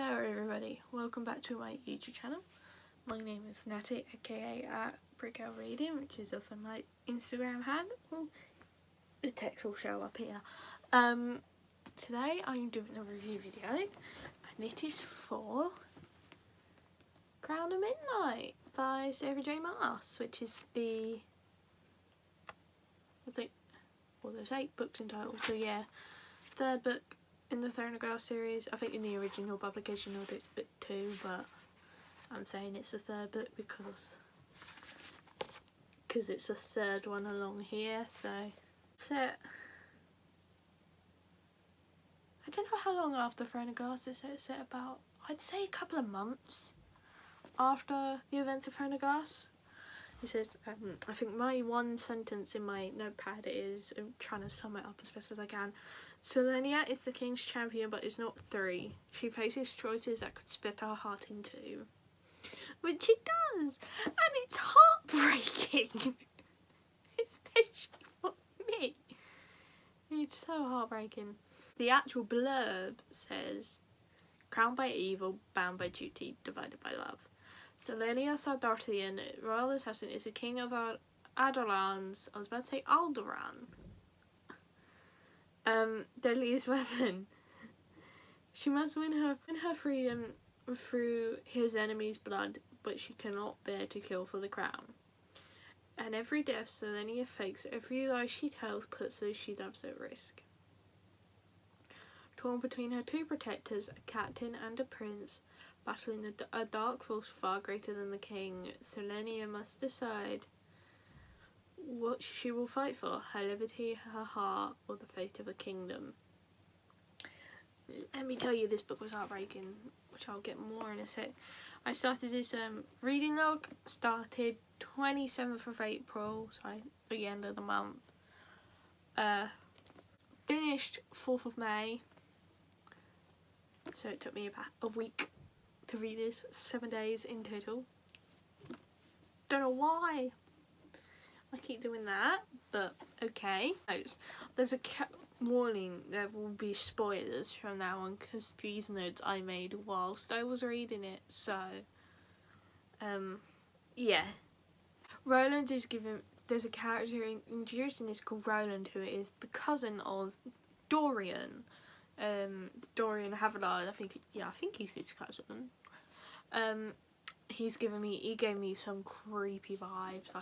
Hello everybody, welcome back to my YouTube channel. My name is Natalie, aka at Breakout Reading, which is also my Instagram handle. The text will show up here. Today I'm doing a review video, and it is for Crown of Midnight by Sarah J Maas, which is the, there's 8 books in total, so yeah, third book in the Throne of Glass series. I think in the original publication order it's book 2, but I'm saying it's the third book because it's the third one along here. So set, I don't know how long after Throne of Glass it's set, about I'd say a couple of months after the events of Throne of Glass. It says, I think my one sentence in my notepad is, I'm trying to sum it up as best as I can. Selenia is the king's champion, but is not 3. She faces choices that could split her heart in 2. Which she does! And it's heartbreaking! Especially for me. It's so heartbreaking. The actual blurb says, crowned by evil, bound by duty, divided by love. Selenia Sardartian, royal assassin, is the king of Adorlan's, I was about to say Alderaan. Deadliest weapon. She must win her freedom through his enemy's blood, but she cannot bear to kill for the crown. And every death Selenia fakes, every lie she tells puts those she loves at risk. Torn between her 2 protectors, a captain and a prince, battling a dark force far greater than the king, Selenia must decide what she will fight for, her liberty, her heart, or the fate of a kingdom. Let me tell you, this book was heartbreaking, which I'll get more in a sec. I started this reading log, started 27th of April, so at the end of the month. Finished 4th of May, so it took me about a week to read this, 7 days in total. Don't know why I keep doing that, but okay. There's a warning, there will be spoilers from now on because these notes I made whilst I was reading it, so yeah. Roland is given, there's a character introduced in this called Roland, who is the cousin of Dorian. Dorian Havillard, I think he's his cousin. He gave me some creepy vibes.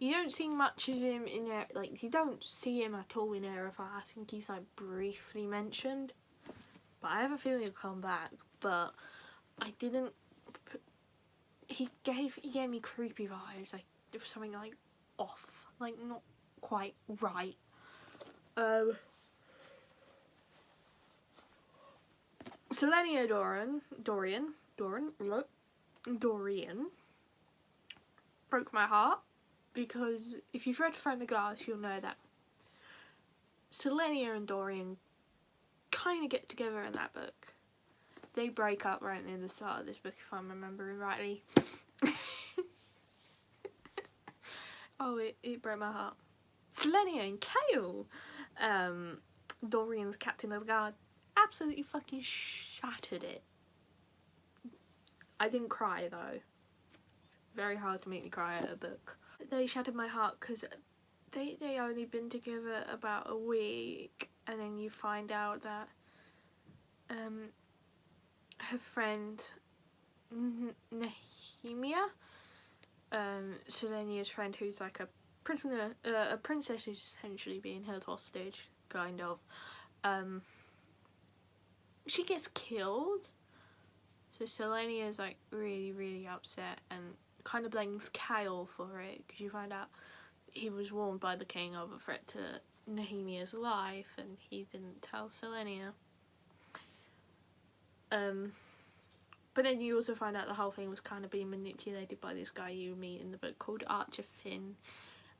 You don't see much of him in there, you don't see him at all in Era 5. I think he's briefly mentioned, but I have a feeling he'll come back. But I didn't. He gave me creepy vibes. There was something off, not quite right. Selenia Dorian broke my heart, because if you've read Throne of Glass, you'll know that Selenia and Dorian kind of get together in that book. They break up right near the start of this book, if I'm remembering rightly. Oh, it broke my heart. Selenia and Kale, Dorian's captain of the guard, absolutely fucking shattered it. I didn't cry though. Very hard to make me cry at a book. They shattered my heart because they only been together about a week, and then you find out that her friend Nehemia, Selenia's friend, who's a prisoner, a princess who's essentially being held hostage, kind of. She gets killed, so Selenia's really, really upset and kind of blames Kale for it, because you find out he was warned by the king of a threat to Nehemia's life and he didn't tell Selenia. But then you also find out the whole thing was kind of being manipulated by this guy you meet in the book called Archer Finn,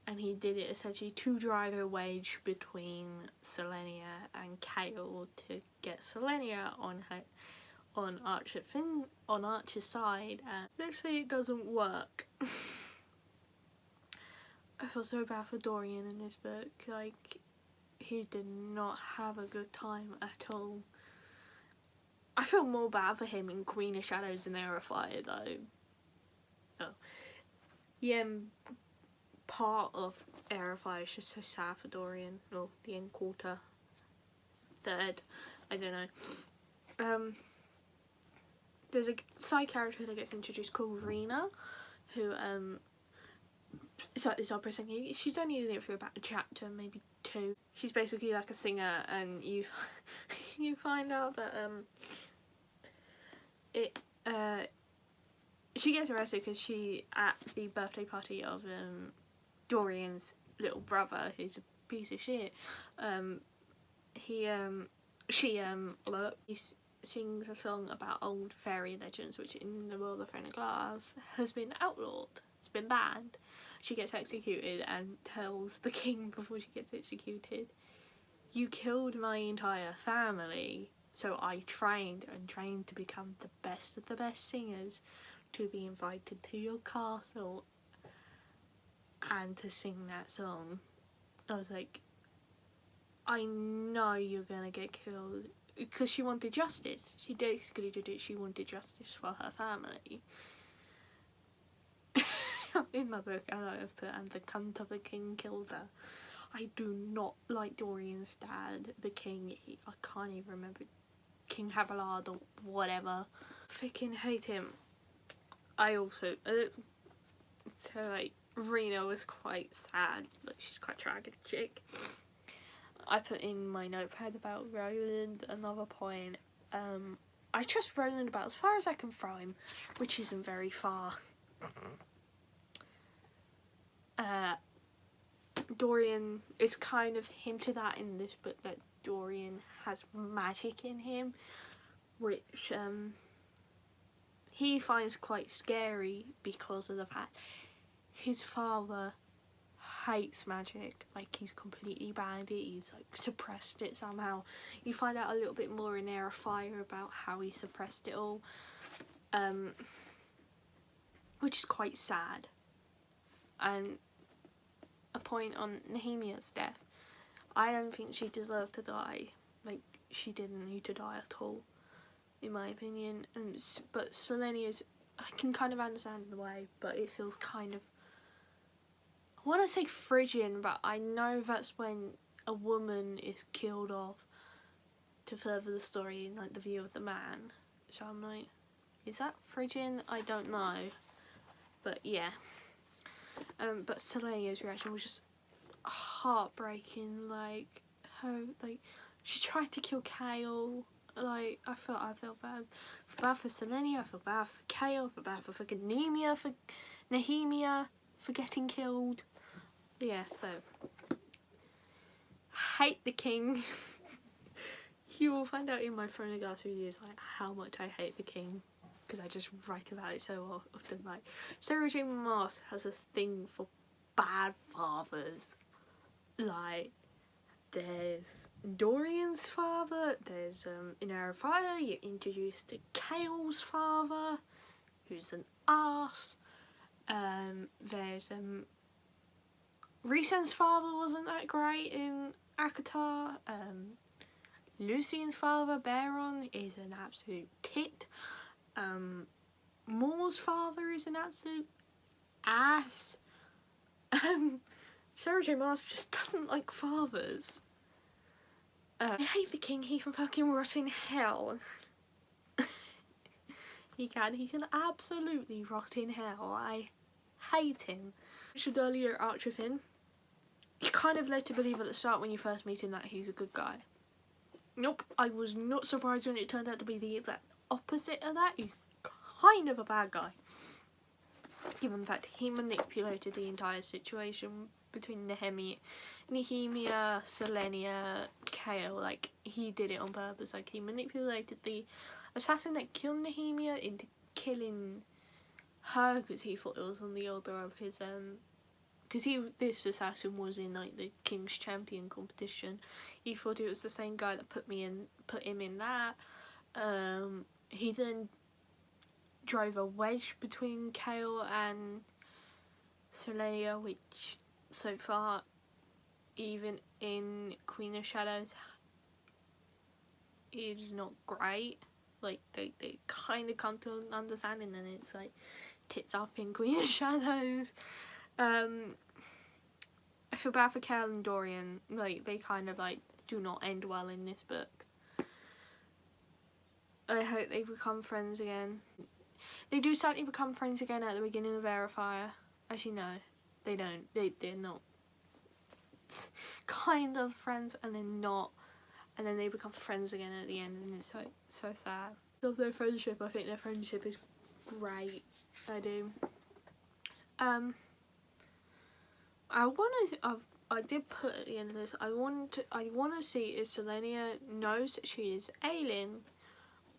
and he did it essentially to drive a wedge between Selenia and Kale to get Selenia on Archer's side, and actually it doesn't work. I feel so bad for Dorian in this book. He did not have a good time at all. I feel more bad for him in Queen of Shadows than Heir of Fire though. Oh. Yeah, part of Heir of Fire is just so sad for Dorian. Or the end quarter. Third. I don't know. There's a side character that gets introduced called Rena, who is opera singing. She's only in it for about a chapter, maybe 2. She's basically like a singer, and you find out that she gets arrested because she, at the birthday party of Dorian's little brother, who's a piece of shit, she sings a song about old fairy legends, which in the world of Throne of Glass has been outlawed. It's been banned. She gets executed and tells the king before she gets executed, "You killed my entire family, so I trained to become the best of the best singers to be invited to your castle and to sing that song." I was like, I know you're gonna get killed, because she wanted justice. She basically did it. She wanted justice for her family. In my book, I have put, and the cunt of the king killed her. I do not like Dorian's dad, the king. I can't even remember, King Havilard or whatever. Freaking hate him. I also so like Rena was quite sad. Like, she's quite a tragic chick. I put in my notepad about Roland another point. I trust Roland about as far as I can throw him, which isn't very far. Dorian is kind of hinted at in this book that Dorian has magic in him, which he finds quite scary because of the fact his father hates magic. Like, he's completely banned it, he's like suppressed it somehow. You find out a little bit more in Heir of Fire about how he suppressed it all, which is quite sad. And a point on Nehemia's death, I don't think she deserved to die. Like, she didn't need to die at all, in my opinion. But Selenia's, I can kind of understand in a way, but it feels kind of, I want to say Phrygian, but I know that's when a woman is killed off to further the story in like the view of the man. So I'm like, is that Phrygian? I don't know. But yeah. But Selenia's reaction was just heartbreaking. Like, she tried to kill Kale. Like, I felt bad. I feel bad for Selenia, I feel bad for Kale, I feel bad for fucking Nehemia for getting killed. Yeah, so hate the king. You will find out in my Throne of Glass reviews like how much I hate the king, because I just write about it so often. Like, Sarah J Maas has a thing for bad fathers. Like, there's Dorian's father, there's in Heir of Fire you're introduced to Kale's father, who's an arse. There's Rhysand's father wasn't that great in ACOTAR. Lucian's father, Baron, is an absolute tit. Moore's father is an absolute ass. Sarah J Maas just doesn't like fathers. I hate the king, he can fucking rot in hell. He can absolutely rot in hell. I hate him. I mentioned earlier Archifin. You're kind of led to believe at the start when you first meet him that he's a good guy. Nope, I was not surprised when it turned out to be the exact opposite of that. He's kind of a bad guy. Given the fact he manipulated the entire situation between Nehemia, Selenia, Kale. Like, he did it on purpose. Like, he manipulated the assassin that killed Nehemia into killing her because he thought it was on the order of his because this assassin was in like the King's Champion competition. He thought it was the same guy that put him in that. He then drove a wedge between Kale and Selenia, which so far, even in Queen of Shadows, is not great. like they kind of come to an understanding, and it's like tits up in Queen of Shadows. I feel bad for Kel and Dorian, like they kind of like do not end well in this book. I hope they become friends again. They do certainly become friends again at the beginning of Air of Fire. Actually no, they don't. They're not kind of friends, and they're not, and then they become friends again at the end, and it's like so sad. I love their friendship. I think their friendship is great. I do. I did put at the end of this, I want to see if Selenia knows that she is alien,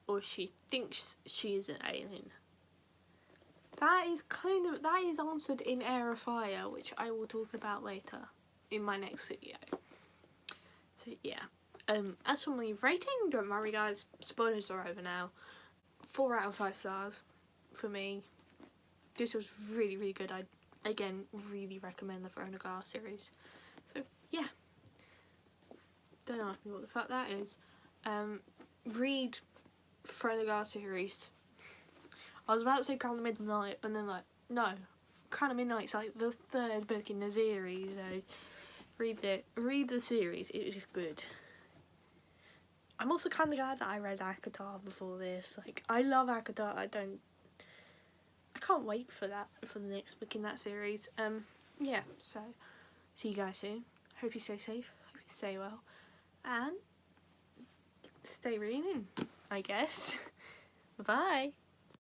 or she thinks she is an alien. That is answered in Air of Fire, which I will talk about later in my next video. So yeah. As for my rating, don't worry guys, spoilers are over now. 4 out of 5 stars for me. This was really, really good. I again really recommend the Throne of Glass series. So yeah. Don't ask me what the fuck that is. Read Throne of Glass series. I was about to say Crown of Midnight, but then like, no. Crown of Midnight's like the 3rd book in the series, so read the series, it is good. I'm also kind of glad that I read ACOTAR before this. Like, I love ACOTAR. I can't wait for the next book in that series. Yeah, so see you guys soon. Hope you stay safe, hope you stay well, and stay reading, I guess. Bye.